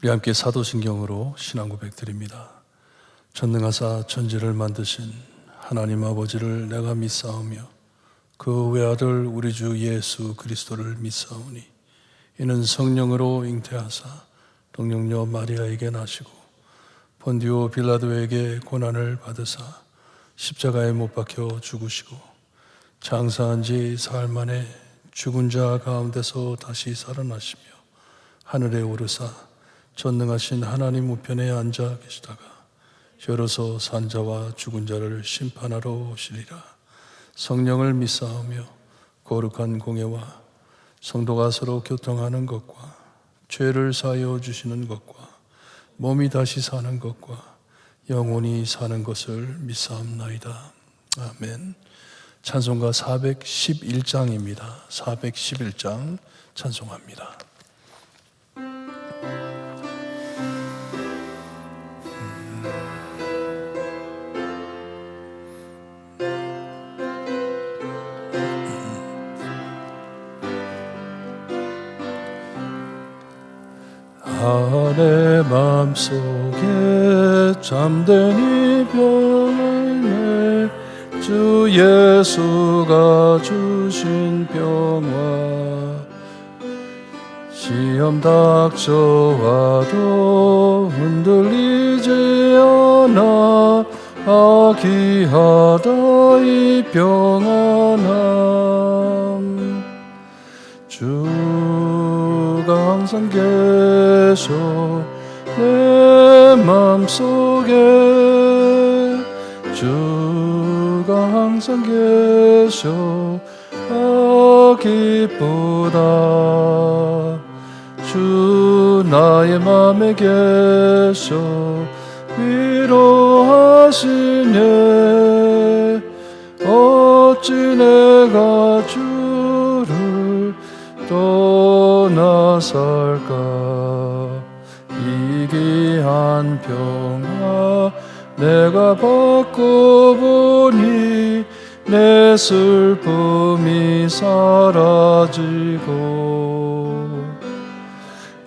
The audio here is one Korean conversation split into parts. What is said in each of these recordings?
우리 함께 사도신경으로 신앙 고백 드립니다. 전능하사 천지를 만드신 하나님 아버지를 내가 믿사오며 그 외아들 우리 주 예수 그리스도를 믿사오니 이는 성령으로 잉태하사 동령녀 마리아에게 나시고 본디오 빌라도에게 고난을 받으사 십자가에 못 박혀 죽으시고 장사한 지 사흘 만에 죽은 자 가운데서 다시 살아나시며 하늘에 오르사 전능하신 하나님 우편에 앉아 계시다가 여로서 산 자와 죽은 자를 심판하러 오시리라. 성령을 믿사오며 거룩한 공예와 성도가 서로 교통하는 것과 죄를 사하여 주시는 것과 몸이 다시 사는 것과 영원히 사는 것을 믿사옵나이다. 아멘. 찬송가 411장입니다. 411장 찬송합니다. 내 맘속에 잠든 이별을 주 예수가 주신 평화 시험 닥쳐와도 흔들리지 않아 귀하다 이 평안함 주가 항상 계셔 내 맘속에 주가 항상 계셔 기쁘다 주 나의 맘에 계셔 위로하시네 어찌 내가 주를 떠나 살까 이 귀한 평화 내가 받고 보니 내 슬픔이 사라지고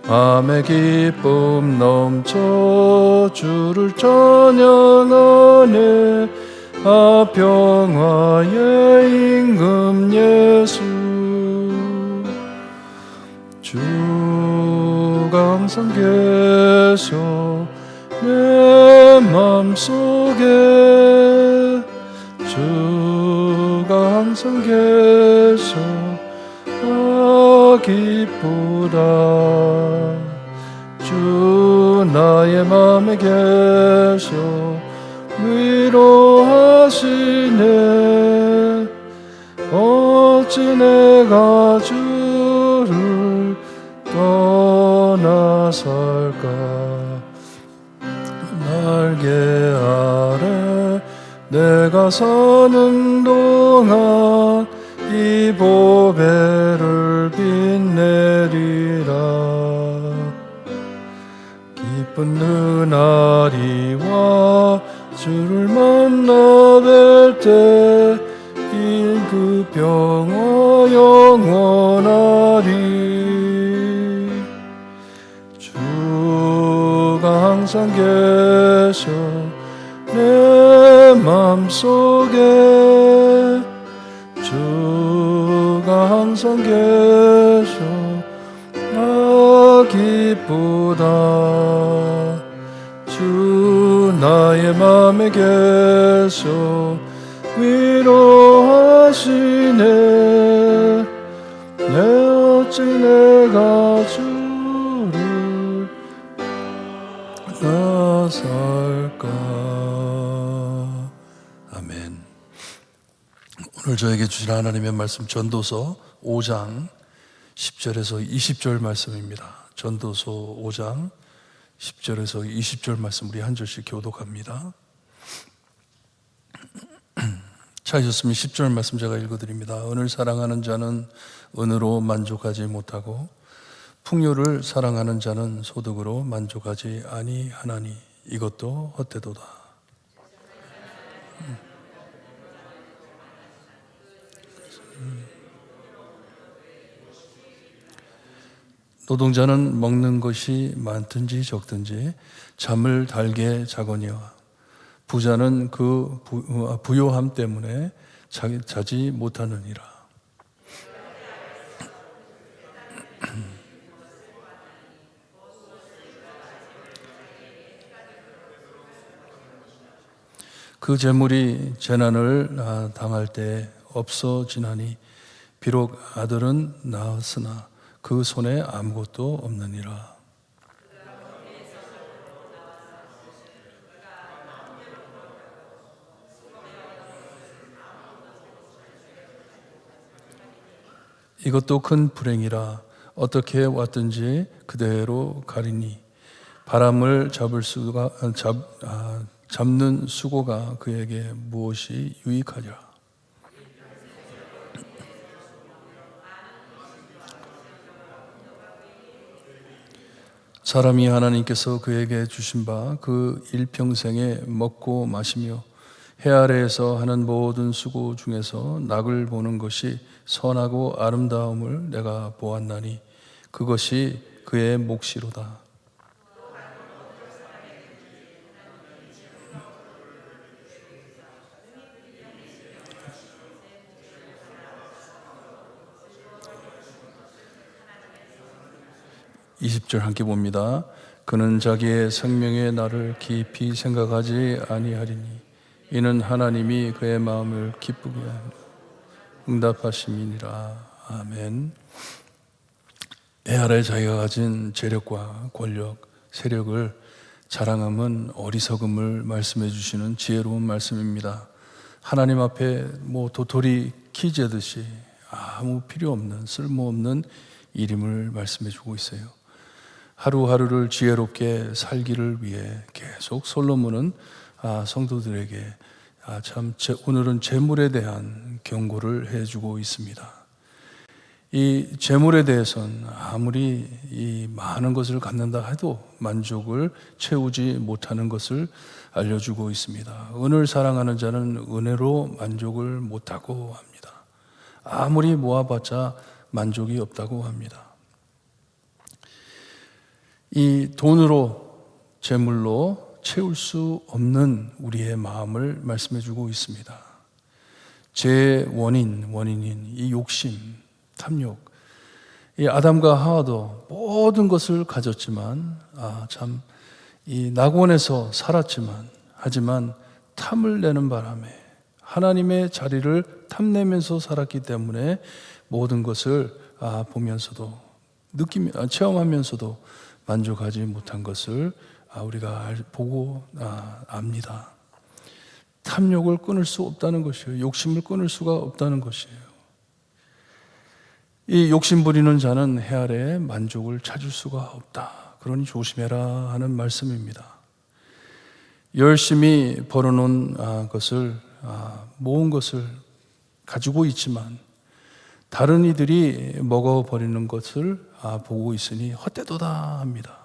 맘의 기쁨 넘쳐 주를 찬양하네 평화의 임금 예수 주가 항상 계셔 내 맘속에 주가 항상 계셔 기쁘다 주 나의 맘에 계셔 위로하시네 어찌 내가 주를 떠나 살까 날개 아래 내가 사는 동안 이 보배를 빛내리라 기쁜 은하리와 주를 만나 뵐 때 그 평화 영원하리 주가 항상 계셔 내 맘속에 주가 항상 계셔 기쁘다 주 나의 맘에 계셔 위로하시네 내 어찌 내가 주를 나살까. 아멘. 오늘 저에게 주신 하나님의 말씀 전도서 5장 10절에서 20절 말씀입니다. 전도서 5장 10절에서 20절 말씀 우리 한 절씩 교독합니다. 찾으셨으면 10절 말씀 제가 읽어드립니다. 은을 사랑하는 자는 은으로 만족하지 못하고 풍요를 사랑하는 자는 소득으로 만족하지 아니하나니 이것도 헛되도다. 노동자는 먹는 것이 많든지 적든지 잠을 달게 자거니와 부자는 그 부요함 때문에 자지 못하느니라. 그 재물이 재난을 당할 때 없어지나니 비록 아들은 낳았으나 그 손에 아무것도 없느니라. 이것도 큰 불행이라. 어떻게 왔든지 그대로 가리니 바람을 잡는 수고가 그에게 무엇이 유익하랴. 사람이 하나님께서 그에게 주신 바 그 일평생에 먹고 마시며 해 아래에서 하는 모든 수고 중에서 낙을 보는 것이 선하고 아름다움을 내가 보았나니 그것이 그의 몫이로다. (20절) 함께 봅니다. 그는 자기의 생명의 날을 깊이 생각하지 아니하리니 이는 하나님이 그의 마음을 기쁘게 응답하심이니라. 아멘. 해 아래 자기가 가진 재력과 권력, 세력을 자랑함은 어리석음을 말씀해 주시는 지혜로운 말씀입니다. 하나님 앞에 도토리 키 재듯이 아무 필요 없는 쓸모없는 일임을 말씀해 주고 있어요. 하루하루를 지혜롭게 살기를 위해 계속 솔로몬은 성도들에게 오늘은 재물에 대한 경고를 해주고 있습니다. 이 재물에 대해서는 아무리 이 많은 것을 갖는다 해도 만족을 채우지 못하는 것을 알려주고 있습니다. 은을 사랑하는 자는 은혜로 만족을 못하고 합니다. 아무리 모아봤자 만족이 없다고 합니다. 이 돈으로, 재물로 채울 수 없는 우리의 마음을 말씀해 주고 있습니다. 제 원인인 이 욕심, 탐욕. 이 아담과 하와도 모든 것을 가졌지만, 이 낙원에서 살았지만, 하지만 탐을 내는 바람에 하나님의 자리를 탐내면서 살았기 때문에 모든 것을 보면서도 체험하면서도 만족하지 못한 것을 우리가 보고 압니다. 탐욕을 끊을 수 없다는 것이에요. 욕심을 끊을 수가 없다는 것이에요. 이 욕심 부리는 자는 해 아래에 만족을 찾을 수가 없다. 그러니 조심해라 하는 말씀입니다. 열심히 벌어놓은 것을 모은 것을 가지고 있지만 다른 이들이 먹어버리는 것을 보고 있으니 헛되도다 합니다.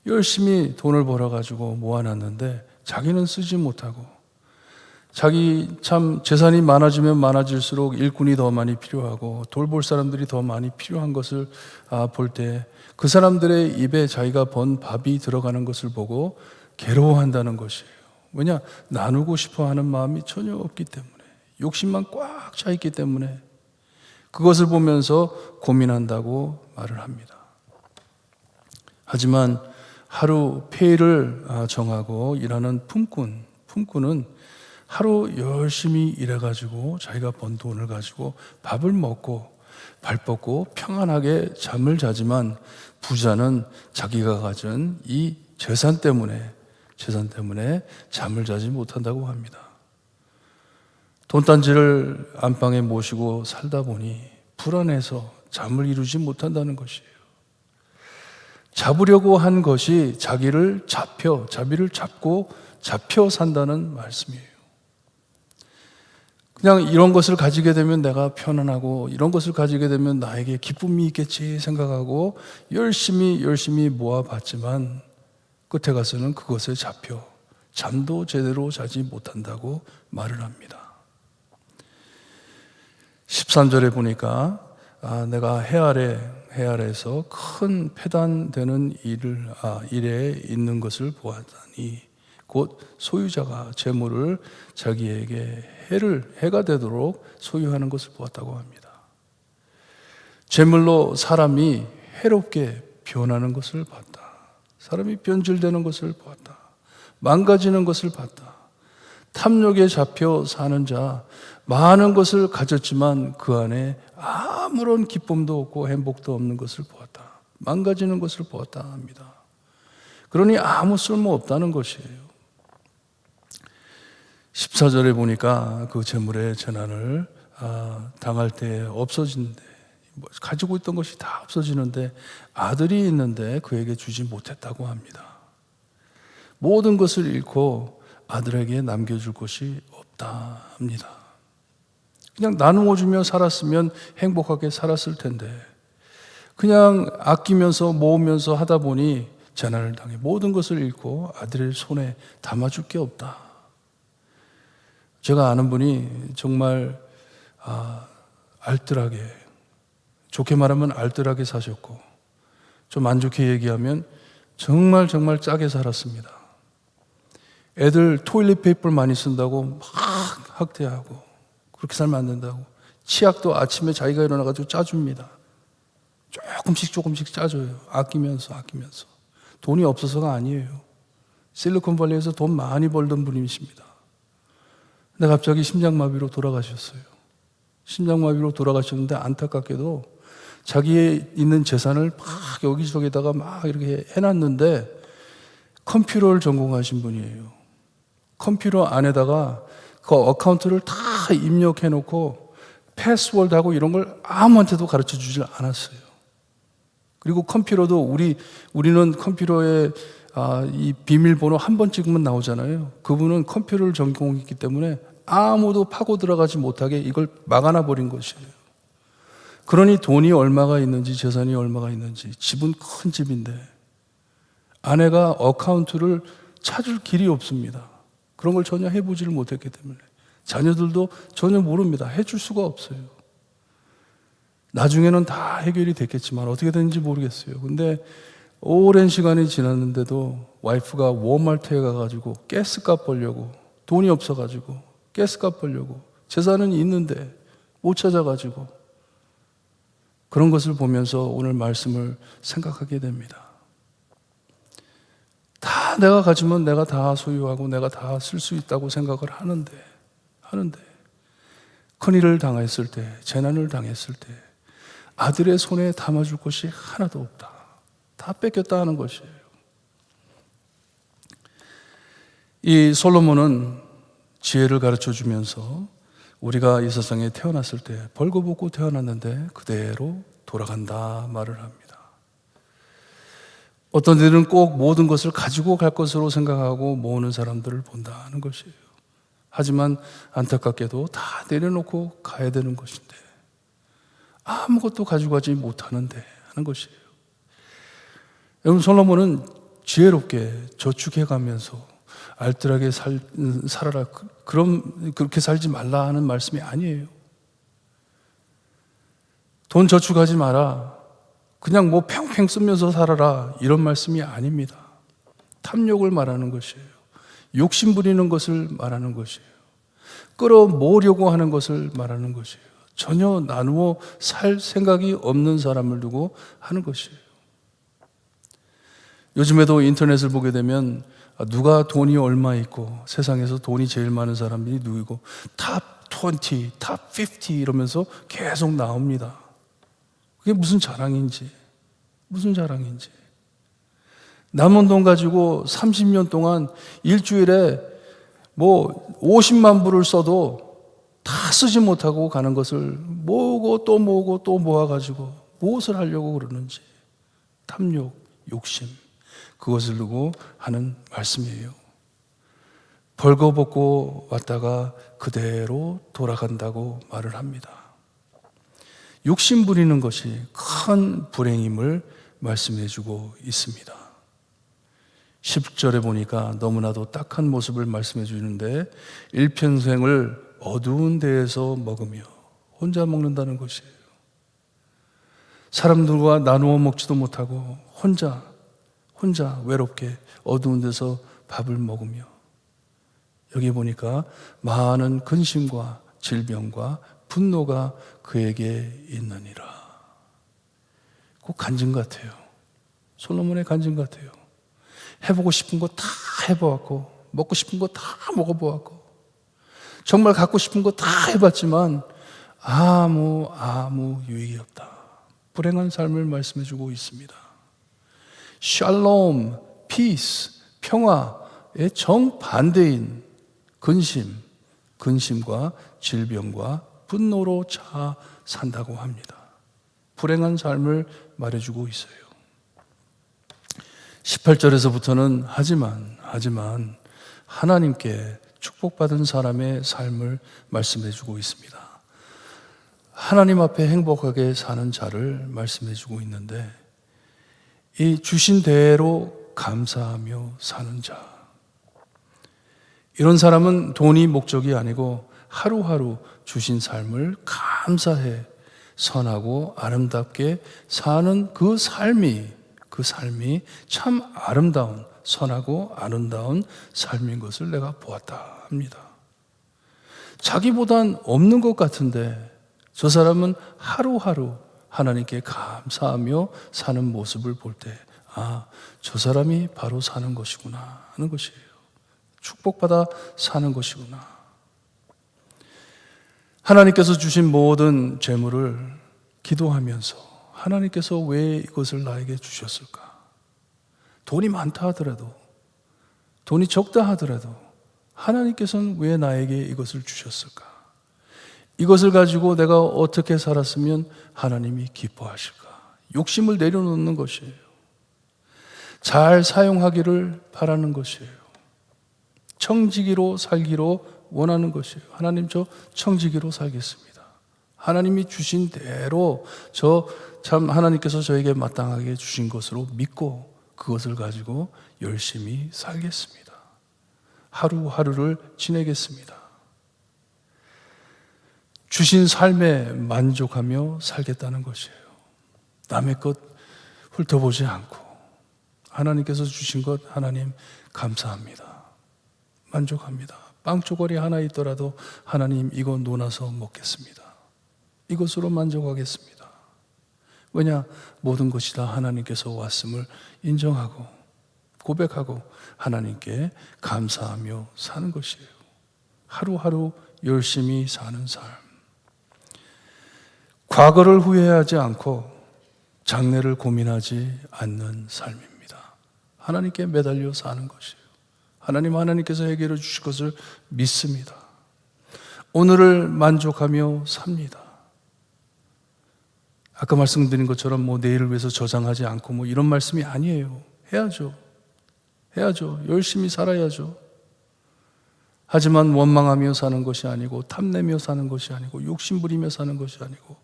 열심히 돈을 벌어가지고 모아놨는데 자기는 쓰지 못하고 자기 재산이 많아지면 많아질수록 일꾼이 더 많이 필요하고 돌볼 사람들이 더 많이 필요한 것을 볼 때 그 사람들의 입에 자기가 번 밥이 들어가는 것을 보고 괴로워한다는 것이에요. 왜냐? 나누고 싶어 하는 마음이 전혀 없기 때문에, 욕심만 꽉 차 있기 때문에 그것을 보면서 고민한다고 말을 합니다. 하지만 하루 페이를 정하고 일하는 품꾼은 하루 열심히 일해가지고 자기가 번 돈을 가지고 밥을 먹고 발 뻗고 평안하게 잠을 자지만 부자는 자기가 가진 이 재산 때문에 잠을 자지 못한다고 합니다. 돈단지를 안방에 모시고 살다 보니 불안해서 잠을 이루지 못한다는 것이에요. 잡으려고 한 것이 자비를 잡고 잡혀 산다는 말씀이에요. 그냥 이런 것을 가지게 되면 내가 편안하고 이런 것을 가지게 되면 나에게 기쁨이 있겠지 생각하고 열심히 모아봤지만 끝에 가서는 그것에 잡혀 잠도 제대로 자지 못한다고 말을 합니다. 13절에 보니까 내가 해 해아래에서 큰 폐단되는 일에 있는 것을 보았다니 곧 소유자가 재물을 자기에게 해가 되도록 소유하는 것을 보았다고 합니다. 재물로 사람이 해롭게 변하는 것을 봤다. 사람이 변질되는 것을 보았다. 망가지는 것을 봤다. 탐욕에 잡혀 사는 자, 많은 것을 가졌지만 그 안에 아무런 기쁨도 없고 행복도 없는 것을 보았다. 망가지는 것을 보았다 합니다. 그러니 아무 쓸모 없다는 것이에요. 14절에 보니까 그 재물의 재난을 당할 때 없어지는데, 가지고 있던 것이 다 없어지는데 아들이 있는데 그에게 주지 못했다고 합니다. 모든 것을 잃고 아들에게 남겨줄 것이 없다 합니다. 그냥 나누어 주며 살았으면 행복하게 살았을 텐데 그냥 아끼면서 모으면서 하다 보니 재난을 당해 모든 것을 잃고 아들의 손에 담아줄 게 없다. 제가 아는 분이 정말 알뜰하게, 좋게 말하면 알뜰하게 사셨고 좀 안 좋게 얘기하면 정말 짜게 살았습니다. 애들 토일릿 페이퍼를 많이 쓴다고 막 학대하고 그렇게 살면 안 된다고 치약도 아침에 자기가 일어나가지고 짜줍니다. 조금씩 짜줘요. 아끼면서 돈이 없어서가 아니에요. 실리콘밸리에서 돈 많이 벌던 분이십니다. 근데 갑자기 심장마비로 돌아가셨어요. 심장마비로 돌아가셨는데 안타깝게도 자기의 있는 재산을 막 여기저기다가 막 이렇게 해놨는데 컴퓨터를 전공하신 분이에요. 컴퓨터 안에다가 그 어카운트를 다 입력해놓고 패스워드하고 이런 걸 아무한테도 가르쳐 주질 않았어요. 그리고 컴퓨터도 우리는 컴퓨터에 이 비밀번호 한 번 찍으면 나오잖아요. 그분은 컴퓨터를 전공했기 때문에 아무도 파고 들어가지 못하게 이걸 막아놔 버린 것이에요. 그러니 돈이 얼마가 있는지 재산이 얼마가 있는지, 집은 큰 집인데 아내가 어카운트를 찾을 길이 없습니다. 그런 걸 전혀 해보지를 못했기 때문에 자녀들도 전혀 모릅니다. 해줄 수가 없어요. 나중에는 다 해결이 됐겠지만 어떻게 됐는지 모르겠어요. 근데 오랜 시간이 지났는데도 와이프가 워마트에 가가지고 가스값 벌려고, 돈이 없어가지고 가스값 벌려고, 재산은 있는데 못 찾아가지고, 그런 것을 보면서 오늘 말씀을 생각하게 됩니다. 다 내가 가지면 내가 다 소유하고 내가 다 쓸 수 있다고 생각을 하는데 큰일을 당했을 때, 재난을 당했을 때 아들의 손에 담아줄 것이 하나도 없다. 다 뺏겼다 하는 것이에요. 이 솔로몬은 지혜를 가르쳐 주면서 우리가 이 세상에 태어났을 때 벌거벗고 태어났는데 그대로 돌아간다 말을 합니다. 어떤 이들은 꼭 모든 것을 가지고 갈 것으로 생각하고 모으는 사람들을 본다는 것이에요. 하지만 안타깝게도 다 내려놓고 가야 되는 것인데 아무것도 가지고 가지 못하는데 하는 것이에요. 여러분, 솔로몬은 지혜롭게 저축해가면서 알뜰하게 살아라, 그렇게 살지 말라 하는 말씀이 아니에요. 돈 저축하지 마라, 그냥 뭐 팽팽 쓰면서 살아라, 이런 말씀이 아닙니다. 탐욕을 말하는 것이에요. 욕심 부리는 것을 말하는 것이에요. 끌어모으려고 하는 것을 말하는 것이에요. 전혀 나누어 살 생각이 없는 사람을 두고 하는 것이에요. 요즘에도 인터넷을 보게 되면 누가 돈이 얼마 있고 세상에서 돈이 제일 많은 사람들이 누구고 탑 20, 탑 50 이러면서 계속 나옵니다. 그게 무슨 자랑인지. 남은 돈 가지고 30년 동안 일주일에 뭐 50만 불을 써도 다 쓰지 못하고 가는 것을 모으고 또 모으고 또 모아가지고 무엇을 하려고 그러는지, 탐욕, 욕심, 그것을 두고 하는 말씀이에요. 벌거벗고 왔다가 그대로 돌아간다고 말을 합니다. 욕심 부리는 것이 큰 불행임을 말씀해주고 있습니다. 10절에 보니까 너무나도 딱한 모습을 말씀해 주는데 일평생을 어두운 데에서 먹으며 혼자 먹는다는 것이에요. 사람들과 나누어 먹지도 못하고 혼자 외롭게 어두운 데서 밥을 먹으며, 여기 보니까 많은 근심과 질병과 분노가 그에게 있느니라. 꼭 간증 같아요. 솔로몬의 간증 같아요. 해보고 싶은 거 다 해보았고, 먹고 싶은 거 다 먹어보았고, 정말 갖고 싶은 거 다 해봤지만 아무 유익이 없다. 불행한 삶을 말씀해주고 있습니다. 샬롬, 피스, 평화의 정반대인 근심과 질병과 분노로 차 산다고 합니다. 불행한 삶을 말해주고 있어요. 18절에서부터는 하지만 하나님께 축복받은 사람의 삶을 말씀해주고 있습니다. 하나님 앞에 행복하게 사는 자를 말씀해주고 있는데, 이 주신 대로 감사하며 사는 자, 이런 사람은 돈이 목적이 아니고 하루하루 주신 삶을 감사해 선하고 아름답게 사는 그 삶이 참 아름다운, 선하고 아름다운 삶인 것을 내가 보았다 합니다. 자기보단 없는 것 같은데 저 사람은 하루하루 하나님께 감사하며 사는 모습을 볼 때, 저 사람이 바로 사는 것이구나 하는 것이에요. 축복받아 사는 것이구나. 하나님께서 주신 모든 재물을 기도하면서 하나님께서 왜 이것을 나에게 주셨을까? 돈이 많다 하더라도, 돈이 적다 하더라도 하나님께서는 왜 나에게 이것을 주셨을까? 이것을 가지고 내가 어떻게 살았으면 하나님이 기뻐하실까? 욕심을 내려놓는 것이에요. 잘 사용하기를 바라는 것이에요. 청지기로 살기로 원하는 것이에요. 하나님, 저 청지기로 살겠습니다. 하나님이 주신 대로 참 하나님께서 저에게 마땅하게 주신 것으로 믿고 그것을 가지고 열심히 살겠습니다. 하루하루를 지내겠습니다. 주신 삶에 만족하며 살겠다는 것이에요. 남의 것 훑어보지 않고 하나님께서 주신 것 하나님 감사합니다. 만족합니다. 빵 쪼가리 하나 있더라도 하나님 이거 논아서 먹겠습니다. 이것으로 만족하겠습니다. 왜냐? 모든 것이 다 하나님께서 왔음을 인정하고 고백하고 하나님께 감사하며 사는 것이에요. 하루하루 열심히 사는 삶. 과거를 후회하지 않고 장래를 고민하지 않는 삶입니다. 하나님께 매달려 사는 것이에요. 하나님께서 해결해 주실 것을 믿습니다. 오늘을 만족하며 삽니다. 아까 말씀드린 것처럼 내일을 위해서 저장하지 않고 이런 말씀이 아니에요. 해야죠. 열심히 살아야죠. 하지만 원망하며 사는 것이 아니고 탐내며 사는 것이 아니고 욕심부리며 사는 것이 아니고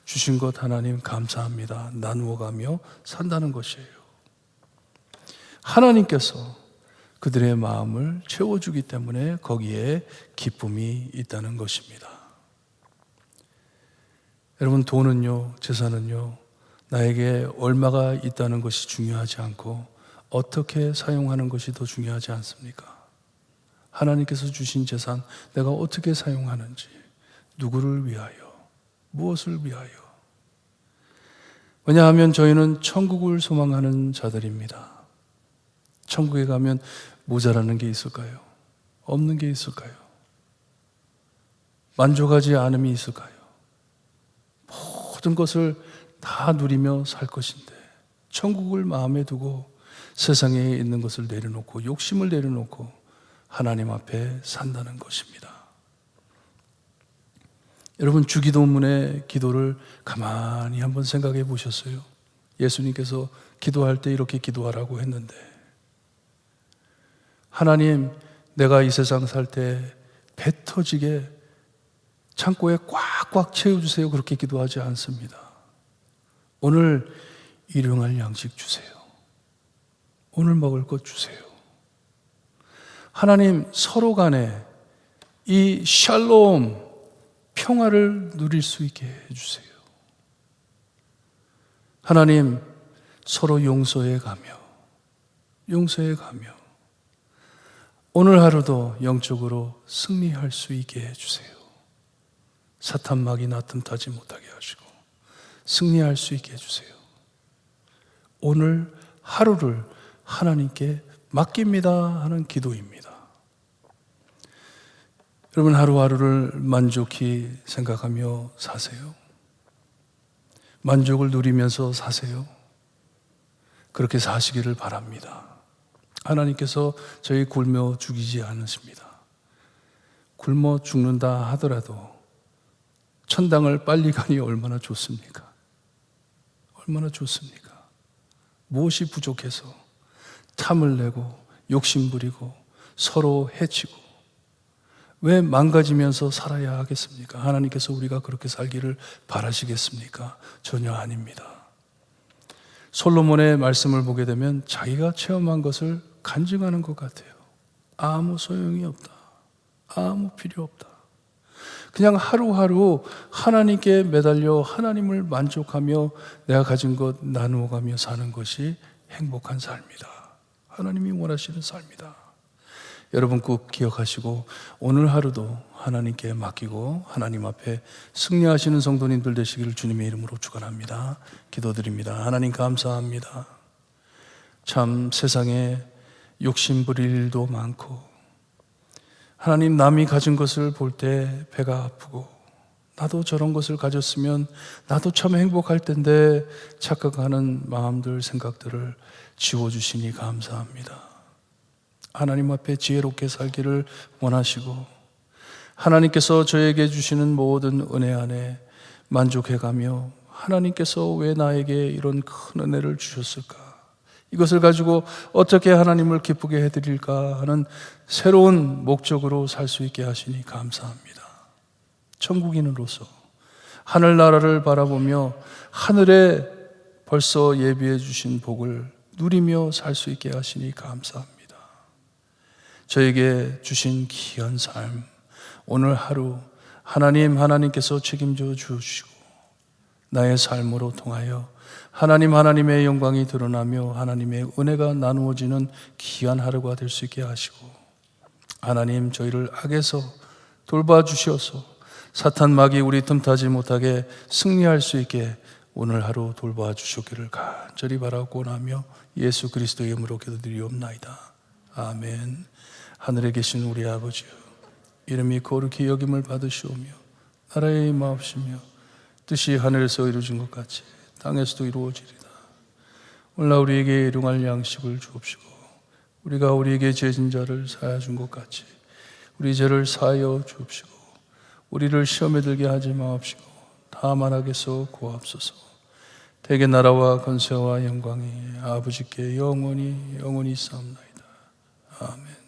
주신 것 하나님 감사합니다. 나누어가며 산다는 것이에요. 하나님께서 그들의 마음을 채워주기 때문에 거기에 기쁨이 있다는 것입니다. 여러분, 돈은요, 재산은요, 나에게 얼마가 있다는 것이 중요하지 않고 어떻게 사용하는 것이 더 중요하지 않습니까? 하나님께서 주신 재산, 내가 어떻게 사용하는지, 누구를 위하여, 무엇을 위하여. 왜냐하면 저희는 천국을 소망하는 자들입니다. 천국에 가면 모자라는 게 있을까요? 없는 게 있을까요? 만족하지 않음이 있을까요? 모든 것을 다 누리며 살 것인데 천국을 마음에 두고 세상에 있는 것을 내려놓고 욕심을 내려놓고 하나님 앞에 산다는 것입니다. 여러분, 주기도문의 기도를 가만히 한번 생각해 보셨어요? 예수님께서 기도할 때 이렇게 기도하라고 했는데, 하나님, 내가 이 세상 살 때 배 터지게 창고에 꽉꽉 채워주세요. 그렇게 기도하지 않습니다. 오늘 일용할 양식 주세요. 오늘 먹을 것 주세요. 하나님, 서로 간에 이 샬롬, 평화를 누릴 수 있게 해주세요. 하나님, 서로 용서해 가며 오늘 하루도 영적으로 승리할 수 있게 해주세요. 사탄 막이 나틈타지 못하게 하시고 승리할 수 있게 해주세요. 오늘 하루를 하나님께 맡깁니다 하는 기도입니다. 여러분, 하루하루를 만족히 생각하며 사세요. 만족을 누리면서 사세요. 그렇게 사시기를 바랍니다. 하나님께서 저희 굶어 죽이지 않으십니다. 굶어 죽는다 하더라도 천당을 빨리 가니 얼마나 좋습니까? 얼마나 좋습니까? 무엇이 부족해서 탐을 내고 욕심부리고 서로 해치고 왜 망가지면서 살아야 하겠습니까? 하나님께서 우리가 그렇게 살기를 바라시겠습니까? 전혀 아닙니다. 솔로몬의 말씀을 보게 되면 자기가 체험한 것을 간증하는 것 같아요. 아무 소용이 없다. 아무 필요 없다. 그냥 하루하루 하나님께 매달려 하나님을 만족하며 내가 가진 것 나누어가며 사는 것이 행복한 삶이다. 하나님이 원하시는 삶이다. 여러분 꼭 기억하시고 오늘 하루도 하나님께 맡기고 하나님 앞에 승리하시는 성도님들 되시기를 주님의 이름으로 축원합니다. 기도드립니다. 하나님 감사합니다. 참 세상에 욕심 부릴 일도 많고 하나님, 남이 가진 것을 볼 때 배가 아프고 나도 저런 것을 가졌으면 나도 참 행복할 텐데 착각하는 마음들, 생각들을 지워주시니 감사합니다. 하나님 앞에 지혜롭게 살기를 원하시고 하나님께서 저에게 주시는 모든 은혜 안에 만족해가며 하나님께서 왜 나에게 이런 큰 은혜를 주셨을까? 이것을 가지고 어떻게 하나님을 기쁘게 해드릴까 하는 새로운 목적으로 살 수 있게 하시니 감사합니다. 천국인으로서 하늘나라를 바라보며 하늘에 벌써 예비해 주신 복을 누리며 살 수 있게 하시니 감사합니다. 저에게 주신 귀한 삶, 오늘 하루 하나님께서 책임져 주시고 나의 삶으로 통하여 하나님의 영광이 드러나며 하나님의 은혜가 나누어지는 귀한 하루가 될 수 있게 하시고 하나님, 저희를 악에서 돌봐주셔서 사탄 막이 우리 틈타지 못하게 승리할 수 있게 오늘 하루 돌봐주시기를 간절히 바라고 나며 예수 그리스도의 이름으로 기도드리옵나이다. 아멘. 하늘에 계신 우리 아버지여, 이름이 거룩히 여김을 받으시오며 나라의 임하옵시며 뜻이 하늘에서 이루어진 것 같이 땅에서도 이루어지리다. 오늘날 우리에게 일용할 양식을 주옵시고 우리가 우리에게 죄진 자를 사하여 준 것 같이 우리 죄를 사하여 주옵시고 우리를 시험에 들게 하지 마옵시고 다만 악에서 구하옵소서. 대개 나라와 권세와 영광이 아버지께 영원히 있사옵나이다. 아멘.